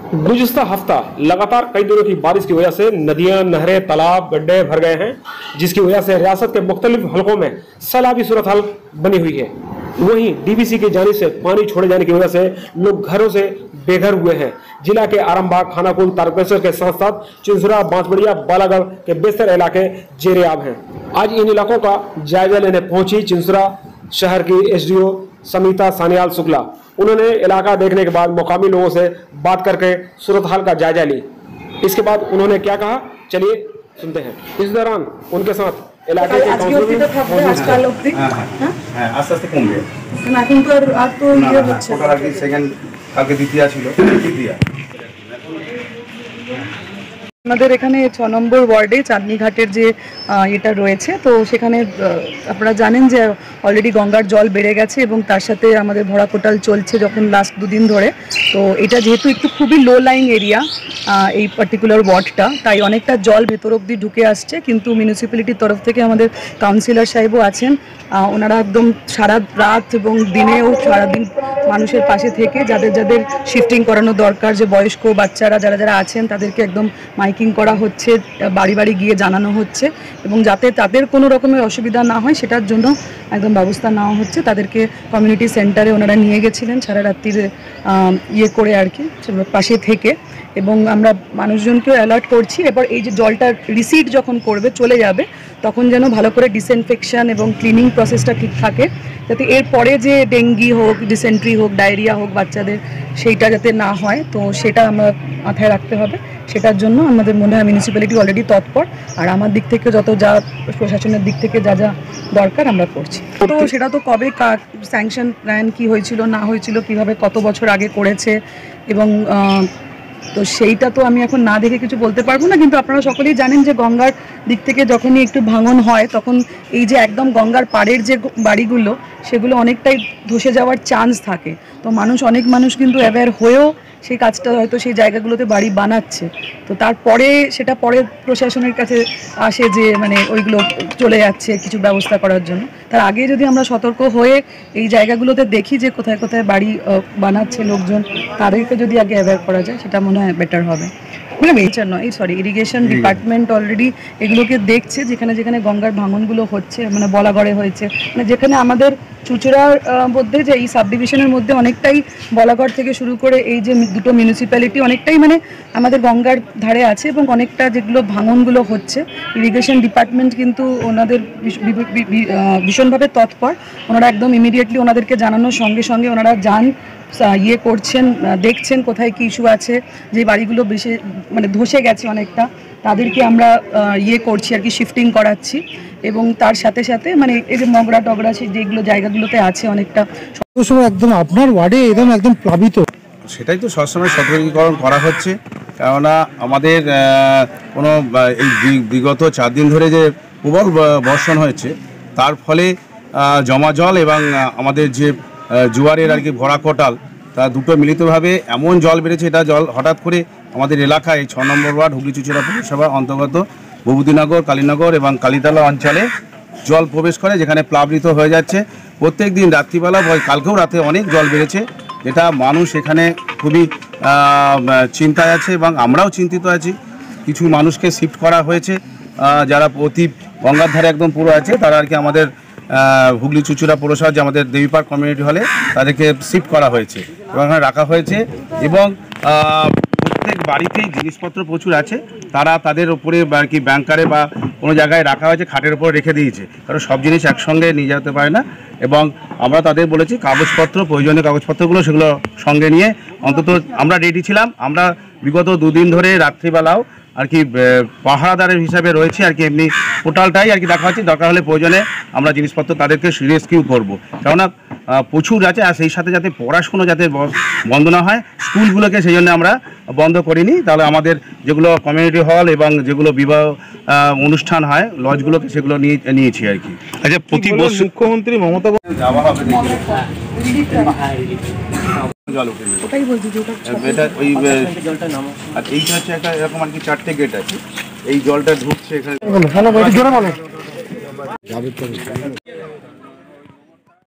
गुज़िश्ता हफ्ता लगातार कई दिनों की बारिश की वजह से नदियां, नहरें, तालाब, गड्ढे भर गए हैं, जिसकी वजह से रियासत के मुख्तलिफ हलकों में सैलाबी सूरत हाल बनी हुई है। वहीं डीवीसी की जानिब से पानी छोड़े जाने की वजह से लोग घरों से बेघर हुए हैं। जिला के आरामबाग, खानाकुल, तारकेश्वर के साथ साथ चिंसुरा, बांसबड़िया, बालागढ़ के बेशतर इलाके जेरेआब हैं। आज इन इलाकों का जायजा लेने पहुंची चिंसुरा शहर की एसडीओ समिता सानियाल शुक्ला। उन्होंने इलाका देखने के बाद मुकामी लोगों से बात करके सूरत हाल का जायजा ली। इसके बाद उन्होंने क्या कहा, चलिए सुनते हैं। इस दौरान उनके साथ इलाके के আমাদের এখানে 6 নম্বর ওয়ার্ডে চাঁদনীঘাটের যে এটা রয়েছে, তো সেখানে আপনারা জানেন যে অলরেডি গঙ্গার জল বেড়ে গেছে এবং তার সাথে আমাদের ভরা কোটাল চলছে যখন লাস্ট দুদিন ধরে। তো এটা যেহেতু একটু খুবই লো লাইং এরিয়া এই পার্টিকুলার ওয়ার্ডটা, তাই অনেকটা জল ভেতর অবধি ঢুকে আসছে। কিন্তু মিউনিসিপ্যালিটির তরফ থেকে আমাদের কাউন্সিলর সাহেবও আছেন, ওনারা একদম সারা রাত এবং দিনেও সারাদিন মানুষের পাশে থেকে যাদের যাদের শিফটিং করানো দরকার, যে বয়স্ক বাচ্চারা যারা যারা আছেন তাদেরকে একদম মাইকিং করা হচ্ছে, বাড়ি বাড়ি গিয়ে জানানো হচ্ছে এবং যাতে তাদের কোনো রকমের অসুবিধা না হয় সেটার জন্য একদম ব্যবস্থা নেওয়া হচ্ছে। তাদেরকে কমিউনিটি সেন্টারে ওনারা নিয়ে গেছিলেন সারা রাত্রির ইয়ে করে আর কি পাশে থেকে, এবং আমরা মানুষজনকেও অ্যালার্ট করছি। এবার এই যে জলটা রিসিড যখন করবে চলে যাবে তখন যেন ভালো করে ডিসইনফেকশন এবং ক্লিনিং প্রসেসটা ঠিক থাকে, যাতে এর পরে যে ডেঙ্গি হোক, ডিসেন্ট্রি হোক, ডায়রিয়া হোক বাচ্চাদের, সেইটা যাতে না হয়। তো সেটা আমরা মাথায় রাখতে হবে। সেটার জন্য আমাদের মনে হয় মিউনিসিপ্যালিটি অলরেডি তৎপর, আর আমার দিক থেকে যত যা প্রশাসনের দিক থেকে যা যা দরকার আমরা করছি। তো সেটা তো কবে স্যাংশন প্ল্যান কী হয়েছিল না হয়েছিল, কিভাবে কত বছর আগে করেছে, এবং তো সেইটা তো আমি এখন না দেখে কিছু বলতে পারবো না। কিন্তু আপনারা সকলেই জানেন যে গঙ্গার দিক থেকে যখনই একটু ভাঙন হয় তখন এই যে একদম গঙ্গার পাড়ের যে বাড়িগুলো সেগুলো অনেকটাই ধসে যাওয়ার চান্স থাকে। তো অনেক মানুষ কিন্তু অ্যাওয়্যার হয়েও সেই কাজটা হয়তো সেই জায়গাগুলোতে বাড়ি বানাচ্ছে। তো তারপরে সেটা পরে প্রশাসনের কাছে আসে যে মানে ওইগুলো চলে যাচ্ছে কিছু ব্যবস্থা করার জন্য। তার আগে যদি আমরা সতর্ক হয়ে এই জায়গাগুলোতে দেখি যে কোথায় কোথায় বাড়ি বানাচ্ছে লোকজন, তাদেরকে যদি আগে অ্যাওয়্যার করা যায় সেটা মনে হয় বেটার হবে। মানে ইরিগেশন ডিপার্টমেন্ট অলরেডি এগুলোকে দেখছে, যেখানে যেখানে গঙ্গার ভাঙনগুলো হচ্ছে, মানে বলাগড়ে হয়েছে, মানে যেখানে আমাদের চুঁচুড়ার মধ্যে যে এই সাব ডিভিশনের মধ্যে অনেকটাই বলাগড় থেকে শুরু করে এই যে দুটো মিউনিসিপ্যালিটি অনেকটাই মানে আমাদের গঙ্গার ধারে আছে, এবং অনেকটা যেগুলো ভাঙনগুলো হচ্ছে ইরিগেশন ডিপার্টমেন্ট কিন্তু ওনাদের ভীষণভাবে তৎপর। ওনারা একদম ইমিডিয়েটলি ওনাদেরকে জানানোর সঙ্গে সঙ্গে ওনারা যান, ইয়ে করছেন, দেখছেন কোথায় কী ইস্যু আছে, যে বাড়িগুলো বেশি মানে ধসে গেছে অনেকটা, তাদেরকে আমরা ইয়ে করছি আর কি, শিফটিং করাচ্ছি। এবং তার সাথে সাথে মানে এই যে মগরা টগরা যেগুলো জায়গাগুলোতে আছে অনেকটা একদম আপনার ওয়ার্ডে একদম প্লাবিত, সেটাই তো সবসময় সতর্কীকরণ করা হচ্ছে। কেননা আমাদের কোনো এই বিগত 4 দিন ধরে যে প্রবল বর্ষণ হয়েছে তার ফলে জমা জল এবং আমাদের যে জোয়ারের আর কি ভরা কোটাল, তা দুটো মিলিতভাবে এমন জল বেড়েছে, এটা জল হঠাৎ করে আমাদের এলাকায় 6 নম্বর ওয়ার্ড হুগলি চুঁচুড়া পৌরসভা অন্তর্গত ভূপতিনগর, কালীনগর এবং কালীতলা অঞ্চলে জল প্রবেশ করে, যেখানে প্লাবিত হয়ে যাচ্ছে প্রত্যেক দিন রাত্রিবেলা। কালকেও রাতে অনেক জল বেড়েছে, যেটা মানুষ এখানে খুবই চিন্তায় আছে এবং আমরাও চিন্তিত আছি। কিছু মানুষকে শিফট করা হয়েছে, যারা অতি গঙ্গার ধারে একদম পুরো আছে, তারা আর কি আমাদের হুগলি চুঁচুড়া পৌরসভা যে আমাদের দেবী পার্ক কমিউনিটি হলে তাদেরকে শিফট করা হয়েছে এবং এখানে রাখা হয়েছে। এবং প্রত্যেক বাড়িতেই জিনিসপত্র প্রচুর আছে, তারা তাদের ওপরে আর কি ব্যাংকারে বা কোনো জায়গায় রাখা হয়েছে, খাটের উপরে রেখে দিয়েছে, কারণ সব জিনিস একসঙ্গে নিয়ে যেতে পারে না। এবং আমরা তাদের বলেছি কাগজপত্র, প্রয়োজনীয় কাগজপত্রগুলো সেগুলো সঙ্গে নিয়ে, অন্তত আমরা রেডি ছিলাম। আমরা বিগত 2 দিন ধরে রাত্রিবেলাও আর কি পাহারাদারের হিসাবে রয়েছে আর কি, এমনি পোর্টালটাই আর কি দেখা হচ্ছে, দরকার হলে প্রয়োজনে আমরা জিনিসপত্র তাদেরকে রেস্কিউ করবো। কেননা প্রচুর আছে, আর সেই সাথে যাতে পড়াশুনো যাতে বন্ধ না হয় স্কুলগুলোকে, সেই জন্য আমরা বন্ধ করিনি। তাহলে আমাদের যেগুলো কমিউনিটি হল এবং যেগুলো বিবাহ অনুষ্ঠান হয় লজগুলোকে সেগুলো নিয়েছি আর কি। আচ্ছা, প্রতি বছর মুখ্যমন্ত্রী মমতা যাওয়া হবে জল উঠে এটা ওই, আর এইটা হচ্ছে একটা এরকম আর কি 4টে গেট আছে, এই জলটা ঢুকছে এখানে।